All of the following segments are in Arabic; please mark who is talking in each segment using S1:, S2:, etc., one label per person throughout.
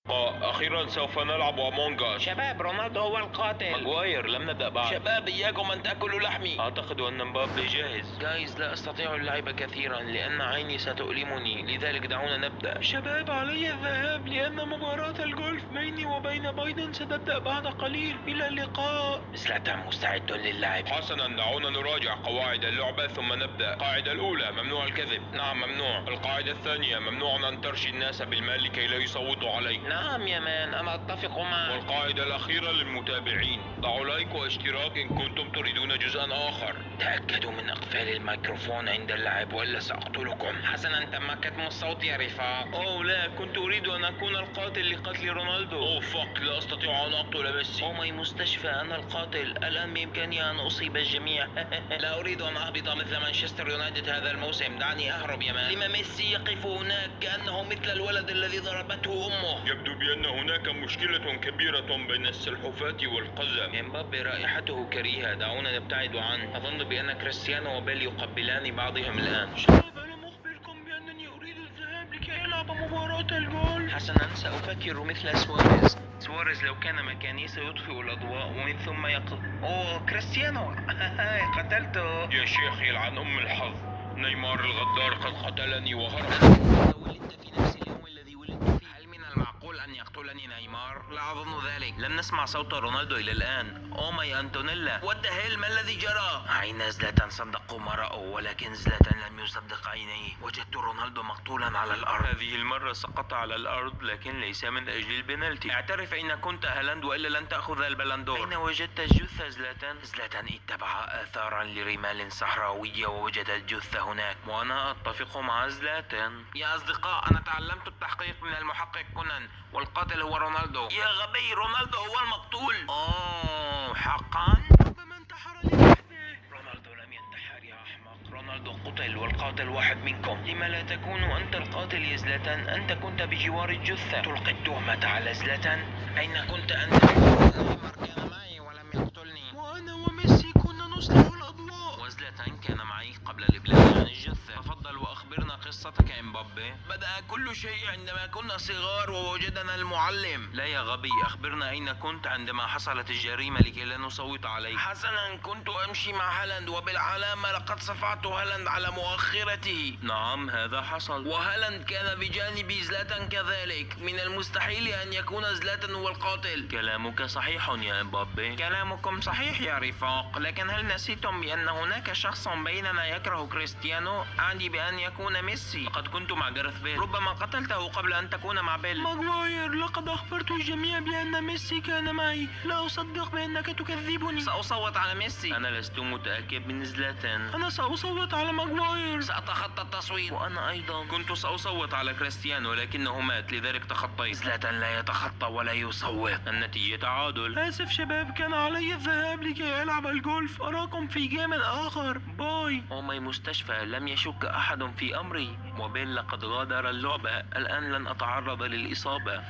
S1: أخيرا سوف نلعب أمونج أس.
S2: شباب، رونالدو هو القاتل.
S1: ماغواير، لم نبدأ بعد.
S2: شباب، إياكم أن تأكلوا لحمي.
S1: أعتقد أن مبابي جاهز.
S2: جايز، لا أستطيع اللعب كثيرا لأن عيني ستؤلمني، لذلك دعونا نبدأ.
S1: شباب، علي الذهاب لأن مباراة الجولف بيني وبين بايدن ستبدأ بعد قليل. إلى اللقاء.
S2: زلاتان مستعد للعب.
S1: حسنا، دعونا نراجع قواعد اللعبة ثم نبدأ. القاعدة الأولى: ممنوع الكذب. نعم، ممنوع. القاعدة الثانية: ممنوع أن ترشي الناس بالمال لكي لا يصوتوا عليك.
S2: نعم يا مان، أنا أتفق معك.
S1: والقاعدة الأخيرة للمتابعين: ضعوا لايك واشتراك إن كنتم تريدون جزءا آخر.
S2: تأكدوا من إقفال الميكروفون عند اللعب وإلا سأقتلكم. حسنا، تم كتم الصوت يا رفاق.
S1: أوه لا، كنت أريد أن أكون القاتل لقتل رونالدو. أوه فك، لا أستطيع أن أقتل ميسي.
S2: أو ماي مستشفى، أنا القاتل. الآن بإمكاني أن أصيب الجميع. لا أريد أن أهبط مثل مانشستر يونايتد هذا الموسم. دعني أهرب يا مان. لما ميسي يقف هناك كأنه مثل الولد الذي ضربته أمه؟
S1: يبدو بأن هناك مشكلة كبيرة بين السلحفاة والقزم.
S2: إمبابي رائحته كريهة، دعونا نبتعد عنه. أظن بأن كريستيانو وبيل يقبلان بعضهم الآن.
S1: شباب، ألم أخبركم بأنني أريد الذهاب لكي ألعب مباراة الجولف؟
S2: حسنا، سأفكر مثل سواريز لو كان مكاني سيطفئ الأضواء ومن ثم أوه، كريستيانو. قتلته.
S1: يا شيخ، يلعن أم الحظ. نيمار الغدار قد قتلني وهرب.
S2: لو ولدت في نفس اليوم الذي ولدت فيه، هل من المعقول أن يقتلني نيمار؟ لا أظن ذلك. لم نسمع صوت رونالدو إلى الآن. أوه ماي أنتونيلا، وات ذا هيل، ما الذي جرى؟ عين زلاتان صدقوا ما رأوا، ولكن زلاتان لم يصدق عينيه. وجدت رونالدو مقتولا على الأرض.
S1: هذه المرة سقط على الأرض، لكن ليس من أجل البنالتي.
S2: اعترف إن كنت هالاند وإلا لن تأخذ البلندور. أين وجدت الجثة زلاتان؟ زلاتان اتبع آثارا لرمال صحراوية ووجد الجثة هناك.
S1: وأنا أتفق مع زلاتان.
S2: يا أصدقاء، أنا تعلمت التحقيق من المحقق كونان، والقاتل هو رونالدو. يا غبي، رونالدو هو المقتول. أوه، حقا؟
S1: ربما انتحر لوحده.
S2: رونالدو لم ينتحر يا أحمق. رونالدو قتل والقاتل واحد منكم. لما لا تكون أنت القاتل يا زلاتان؟ أنت كنت بجوار الجثة. تلقي التهمة على زلاتان. أين كنت أنت؟ نيمار كان معي ولم يقتلني.
S1: وأنا وميسي كنا نصلح الأضواء.
S2: وزلاتان كان معي قبل الإبلاغ عن الجثة. تفضل وأخبرنا قصتك يا إمبابي. بدأ كل شيء عندما كنا صغار ووجدنا المعلم. لا يا غبي، أخبرنا أين كنت عندما حصلت الجريمة لكي لا نصوت عليك. حسنا، كنت أمشي مع هالاند وبالعلامة لقد صفعت هالاند على مؤخرته.
S1: نعم، هذا حصل.
S2: وهالاند كان بجانب زلاتان كذلك. من المستحيل أن يكون زلاتان هو القاتل.
S1: كلامك صحيح يا إمبابي.
S2: كلامكم صحيح يا رفاق، لكن هل نسيتم بأن هناك شخص بيننا يكره كريستيانو؟ أعني بأن يكون ميسي.
S1: لقد كنت مع جارث بيل.
S2: ربما قتلته قبل أن تكون مع بيل.
S1: ماغواير، لقد أخبرت الجميع بأن ميسي كان معي. لا أصدق بأنك تكذبني.
S2: سأصوت على ميسي.
S1: أنا لست متأكد من زلاتان.
S2: أنا سأصوت على ماغواير. سأتخطى التصويت.
S1: وأنا أيضا.
S2: كنت سأصوت على كريستيانو لكنه مات، لذلك تخطيت. زلاتان لا يتخطى ولا يصوت.
S1: النتيجة تعادل.
S2: آسف شباب، كان علي الذهاب لكي ألعب الجولف. أراكم في جيم آخر. باي.
S1: أو ماي مستشفى، لم يشك أحد في أمري. وبيل لقد غادر اللعبة. الآن لن أتعرض للإصابة.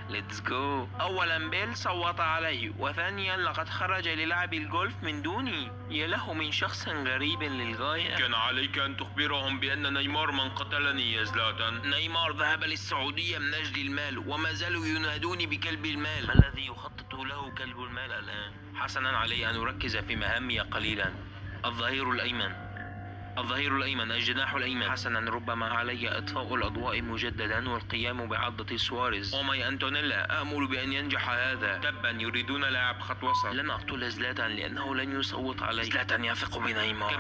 S2: ليتس جو. أولا بيل صوت علي، وثانيا لقد خرج للعب الجولف من دوني.
S1: يا له من شخص غريب للغاية. كان عليك أن تخبرهم بأن نيمار من قتلني يا زلاتان.
S2: نيمار ذهب للسعودية من أجل المال، وما زالوا ينادوني بكلب المال.
S1: ما الذي يخطط له كلب المال الآن؟
S2: حسنا، علي أن أركز في مهامي قليلا.
S1: الظهير الأيمن، الجناح الأيمن.
S2: حسنا، ربما علي إطفاء الأضواء مجددا والقيام بعضة سواريز.
S1: أو ماي أنتونيلا، آمل بأن ينجح هذا.
S2: تبا، يريدون لاعب خط وسط.
S1: لن أقتل زلاتان لأنه لن يصوت علي.
S2: زلاتان يثق بنيمار.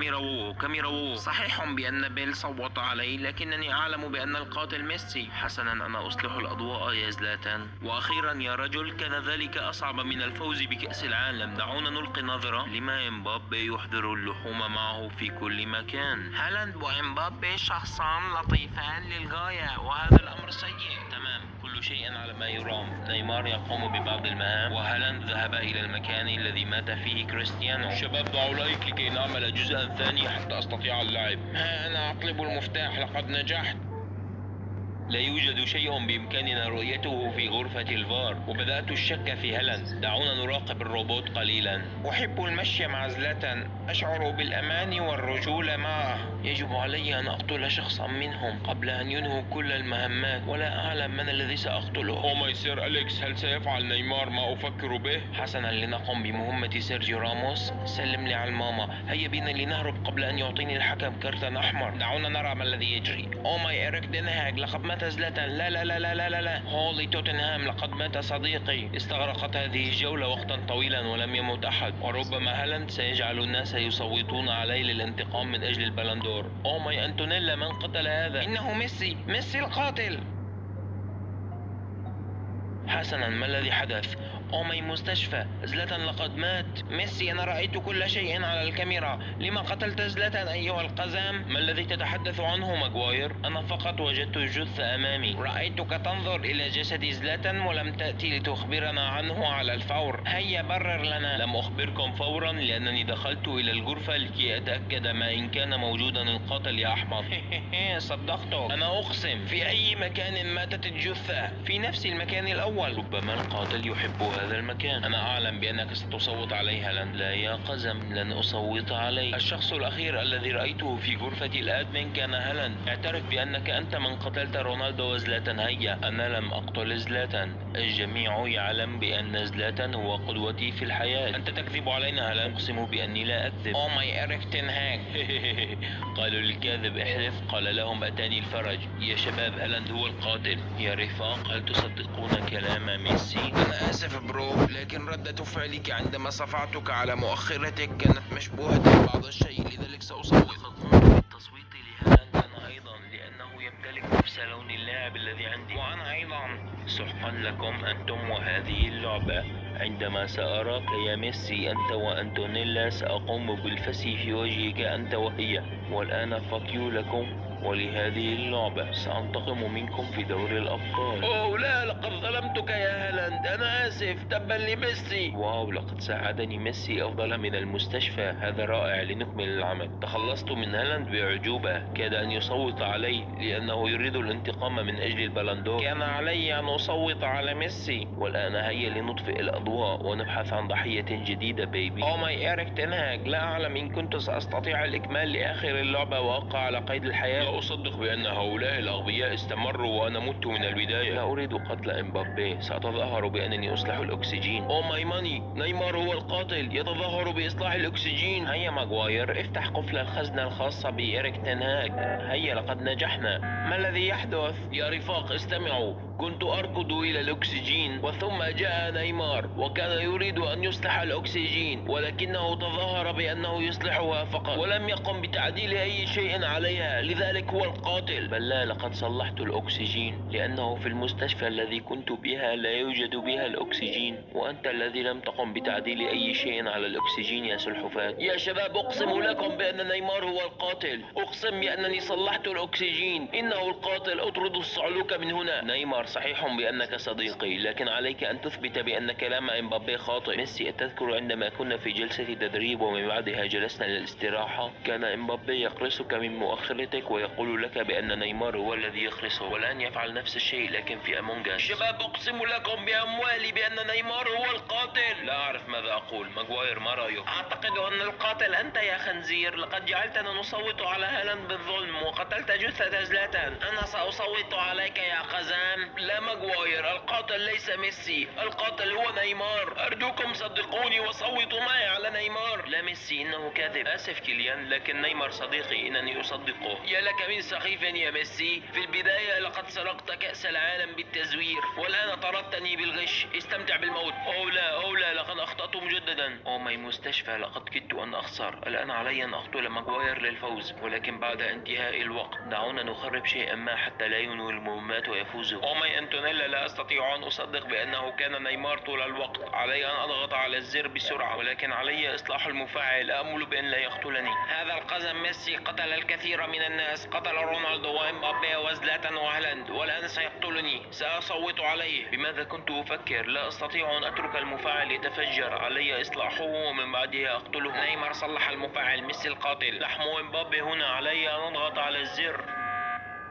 S1: كاميرا وو.
S2: صحيح بأن بيل صوت علي، لكنني أعلم بأن القاتل ميسي.
S1: حسنا، أنا أصلح الأضواء يا زلاتان. وأخيرا يا رجل، كان ذلك أصعب من الفوز بكأس العالم. دعونا نلقي نظرة لما إمبابي يحضر اللحوم معه في كل مكان.
S2: هالاند وإمبابي شخصان لطيفان للغاية، وهذا الأمر سيء.
S1: تمام، كل شيء على ما يرام. نيمار يقوم ببعض المهام، وهالاند ذهب إلى المكان الذي مات فيه كريستيانو. شباب، ضعوا لايك لكي نعمل جزءا ثاني حتى أستطيع اللعب.
S2: أنا أقلب المفتاح، لقد نجحت.
S1: لا يوجد شيء بإمكاننا رؤيته في غرفة الفار، وبدأت الشك في هالاند. دعونا نراقب الروبوت قليلا.
S2: أحب المشي مع زلاتان، أشعر بالأمان والرجولة معه.
S1: يجب علي أن أقتل شخصا منهم قبل أن ينهوا كل المهمات، ولا أعلم من الذي سأقتله.
S2: ماي سير أليكس، هل سيفعل نيمار ما أفكر به؟
S1: حسنا، لنقم بمهمة سيرجيو راموس. سلم لي على الماما. هيا بنا لنهرب قبل أن يعطيني الحكم كرتا أحمر. دعونا نرى ما الذي يجري. أو ماي إيريك تين هاغ، لقد مات زلاتان. لا لا لا لا لا لا لا. هولي توتنهام، لقد مات صديقي. استغرقت هذه الجولة وقتا طويلا ولم يمت أحد، وربما هالاند سيجعل الناس يصوتون علي للانتقام من أجل البالندور. أو ماي أنتونيلا، من قتل هذا؟ إنه ميسي. ميسي القاتل. حسنا، ما الذي حدث؟ أومي مستشفى. زلاتان لقد مات. ميسي، أنا رأيت كل شيء على الكاميرا. لما قتلت زلاتان أيها القزام؟ ما الذي تتحدث عنه ماغواير؟ أنا فقط وجدت الجثة أمامي. رأيتك تنظر إلى جسد زلاتان ولم تأتي لتخبرنا عنه على الفور. هيا برر لنا. لم أخبركم فورا لأنني دخلت إلى الغرفة لكي أتأكد ما إن كان موجودا القاتل يا أحمق. صدقته. أنا أقسم، في أي مكان ماتت الجثة؟ في نفس المكان الأول. ربما القاتل يحب هذا المكان. أنا أعلم بأنك ستصوت عليه هالاند. لا يا قزم، لن أصوت عليه. الشخص الأخير الذي رأيته في غرفة الأدمن كان هالاند. اعترف بأنك أنت من قتلت رونالدو وزلاتان. هيا. أنا لم أقتل زلاتان. الجميع يعلم بأن زلاتان هو قدوتي في الحياة. أنت تكذب علينا هالاند. أقسم بأني لا أكذب. أو ماي إيريك تين هاغ. قالوا للكاذب احلف، قال لهم أتاني الفرج. يا شباب، هالاند هو القاتل. يا رفاق، هل تصدقون كلام ميسي؟
S2: أنا آسف برو، لكن ردة فعلك عندما صفعتك على مؤخرتك كانت مشبوهة بعض الشيء، لذلك سأصوت.
S1: قمت بالتصويت لهالاند أنا أيضا، لأنه يمتلك نفس لون اللاعب الذي عندي. وأنا أيضا. سحقا لكم أنتم وهذه اللعبة. عندما سأراك يا ميسي أنت وأنتونيلا سأقوم بالفسي في وجهك أنت وهي. والآن فاكيو لكم ولهذه اللعبة. سأنتقم منكم في دوري الأبطال. أوه لا، لقد ظلمتك يا هالاند. أنا آسف. تبا لميسي. واو، لقد ساعدني ميسي أفضل من المستشفى. هذا رائع. لنكمل العمل. تخلصت من هالاند بأعجوبة. كاد أن يصوت علي لأنه يريد الانتقام من أجل البالندور. كان علي أن أصوت على ميسي. والآن هيا لنطفئ الأضواء ونبحث عن ضحية جديدة بيبي. أو ماي إيريك تين هاغ، لا أعلم إن كنت سأستطيع الإكمال لآخر اللعبة وأبقى على قيد الحياة. لا أصدق بأن هؤلاء الأغبياء استمروا وأنا مت من البداية. لا أريد قتل إمبابي. سأتظاهر بأنني أصلح الأكسجين. أو ماي ماني، نيمار هو القاتل. يتظاهر بإصلاح الأكسجين. هيا ماغواير، افتح قفل الخزنة الخاصة بإيريك تين هاغ. هيا، لقد نجحنا. ما الذي يحدث؟ يا رفاق استمعوا. كنت أركض إلى الأكسجين وثم جاء نيمار وكان يريد أن يصلح الأكسجين، ولكنه تظاهر بأنه يصلحها فقط ولم يقم بتعديل أي شيء عليها، لذلك هو القاتل. بل لا، لقد صلحت الأكسجين لأنه في المستشفى الذي كنت بها لا يوجد بها الأكسجين، وأنت الذي لم تقم بتعديل أي شيء على الأكسجين يا سلحفاة. يا شباب، أقسم لكم بأن نيمار هو القاتل. أقسم بأنني صلحت الأكسجين. إنه القاتل. أطرد الصعلوك من هنا. نيمار، صحيح بأنك صديقي، لكن عليك أن تثبت بأن كلام إمبابي خاطئ. ميسي، أتذكر عندما كنا في جلسة تدريب ومن بعدها جلسنا للاستراحة كان إمبابي يقرصك من مؤخرتك ويقول لك بأن نيمار هو الذي يخرسه، والآن يفعل نفس الشيء لكن في أمونجاس. شباب، أقسم لكم بأموالي بأن نيمار هو القاتل. لا أعرف ماذا أقول. ماغواير، ما رأيك؟ أعتقد أن القاتل أنت يا خنزير. لقد جعلتنا نصوت على هالاند بالظلم وقتلت جثة زلاتان. أنا سأصوت عليك يا قزام. لا ماغواير، القاتل ليس ميسي. القاتل هو نيمار. أرجوكم صدقوني وصوتوا معي على نيمار. لا ميسي، إنه كاذب. آسف كيليان، لكن نيمار صديقي، إنني أصدقه. يا لك من سخيف يا ميسي. في البداية لقد سرقت كأس العالم بالتزوير، والآن طردتني بالغش. استمتع بالموت. أو لا، لقد أخطأت مجددا. أو ماي مستشفى، لقد كدت أن أخسر. الآن علي أن أقتل ماغواير للفوز، ولكن بعد انتهاء الوقت. دعونا نخرب شيئا ما حتى لا ينهوا المهمات ويفوزوا. أو ماي أنتونيلا، لا أستطيع أن أصدق بأنه كان نيمار طول الوقت. علي أن أضغط على الزر بسرعة، ولكن علي إصلاح المفاعل. آمل بأن لا يقتلني. هذا القزم ميسي قتل الكثير من الناس. قتل رونالدو وإمبابي وزلاتان وهالاند، والآن سيقتلني. سأصوت عليه. بماذا كنت أفكر؟ لا أستطيع أن أترك المفاعل يتفجر. علي إصلاحه ومن بعدها أقتله. نيمار صلح المفاعل. ميسي القاتل. لحم إمبابي هنا. علي أن أضغط على الزر.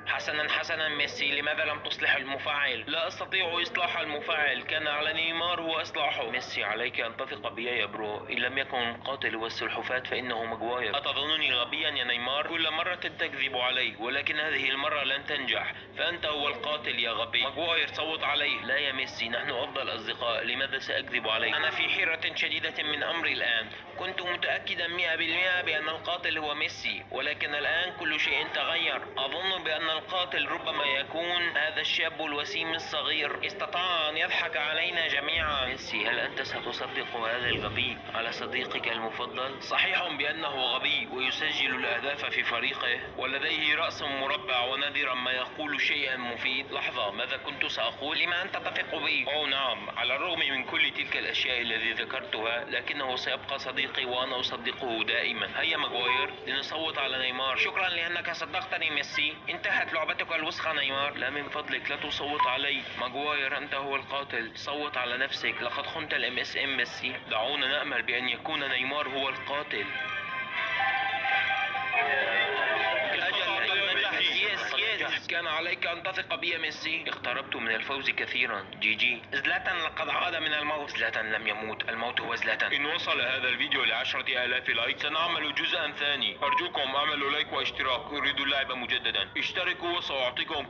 S1: حسنا ميسي، لماذا لم تصلح المفاعل؟ لا أستطيع إصلاح المفاعل، كان على نيمار هو إصلاحه. ميسي عليك أن تثق بي يا برو، إن لم يكن القاتل هو السلحفاة فإنه ماغواير. أتظنني غبيا يا نيمار؟ كل مرة تكذب علي، ولكن هذه المرة لن تنجح، فأنت هو القاتل يا غبي. ماغواير صوت عليه. لا يا ميسي، نحن أفضل أصدقاء، لماذا سأكذب عليك؟ أنا في حيرة شديدة من أمري الآن. كنت متأكدا 100% بأن القاتل هو ميسي، ولكن الآن كل شيء تغير. أظن بأن القاتل ربما يكون هذا الشاب الوسيم الصغير، استطاع أن يضحك علينا جميعا. ميسي، هل أنت ستصدق هذا الغبي على صديقك المفضل؟ صحيح بأنه غبي ويسجل الأهداف في فريقه ولديه رأس مربع ونادرا ما يقول شيئا مفيد. لحظة، ماذا كنت سأقول؟ لما أنت تثق بي؟ أوه نعم، على الرغم من كل تلك الأشياء التي ذكرتها، لكنه سيبقى صديقي وأنا أصدقه دائما. هيا ماغواير، لنصوت على نيمار. شكرا لأنك صدقتني ميسي. انتهت لعبتك الوسخة نيمار. لا من فضلك لا تصوت علي. ماغواير، أنت هو القاتل، صوت على نفسك، لقد خنت الMSN ميسي. دعونا نأمل بأن يكون نيمار هو القاتل. يس، كان عليك أن تثق بي يا ميسي. اقتربت من الفوز كثيرا. جي. زلاتان لقد عاد من الموت. زلاتان لم يموت، الموت هو زلاتان. إن وصل هذا الفيديو ل10,000 لايك سنعمل جزءا ثاني. أرجوكم اعملوا لايك واشتراك. أريد اللعب مجددا. اشتركوا وسأعطيكم